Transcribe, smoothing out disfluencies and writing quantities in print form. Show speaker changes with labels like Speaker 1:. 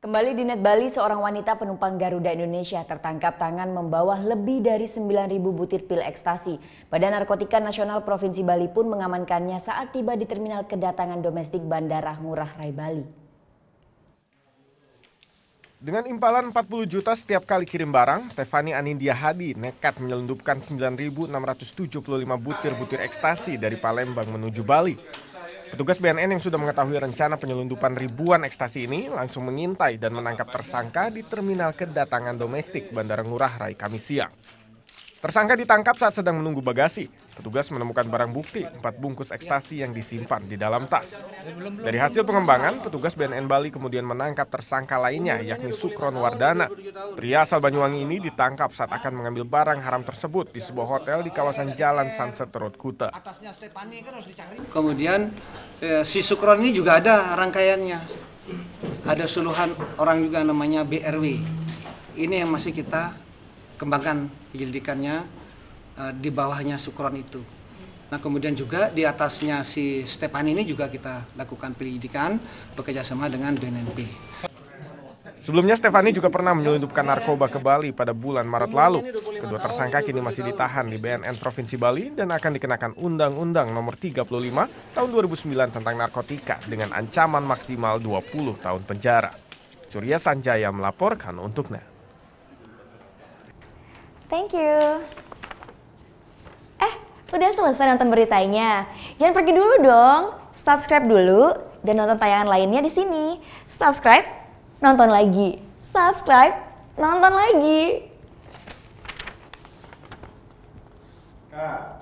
Speaker 1: Kembali di Net Bali, seorang wanita penumpang Garuda Indonesia tertangkap tangan membawa lebih dari 9.000 butir pil ekstasi. Badan Narkotika Nasional Provinsi Bali pun mengamankannya saat tiba di terminal kedatangan domestik Bandara Ngurah Rai Bali.
Speaker 2: Dengan imbalan 40 juta setiap kali kirim barang, Stefani Anindya Hadi nekat menyelundupkan 9.675 butir-butir ekstasi dari Palembang menuju Bali. Petugas BNN yang sudah mengetahui rencana penyelundupan ribuan ekstasi ini langsung mengintai dan menangkap tersangka di terminal kedatangan domestik Bandara Ngurah Rai Kamis siang. Tersangka ditangkap saat sedang menunggu bagasi. Petugas menemukan barang bukti 4 bungkus ekstasi yang disimpan di dalam tas. Dari hasil pengembangan, petugas BNN Bali kemudian menangkap tersangka lainnya, yakni Sukron Wardana. Pria asal Banyuwangi ini ditangkap saat akan mengambil barang haram tersebut di sebuah hotel di kawasan Jalan Sunset Road, Kuta.
Speaker 3: Kemudian si Sukron ini juga ada rangkaiannya. Ada suluhan orang juga namanya BRW. Ini yang masih kita kembangkan penyelidikannya di bawahnya Sukron itu. Nah, kemudian juga di atasnya si Stefani ini juga kita lakukan penyelidikan bekerjasama dengan BNNP.
Speaker 2: Sebelumnya Stefani juga pernah menyelundupkan narkoba ke Bali pada bulan Maret lalu. Kedua tersangka kini masih ditahan di BNN Provinsi Bali dan akan dikenakan Undang-Undang Nomor 35 Tahun 2009 tentang narkotika dengan ancaman maksimal 20 tahun penjara. Surya Sanjaya melaporkan untuk Net.
Speaker 4: Thank you. Udah selesai nonton beritanya? Jangan pergi dulu dong. Subscribe dulu dan nonton tayangan lainnya di sini. Subscribe, nonton lagi. Subscribe, nonton lagi.
Speaker 2: Kak.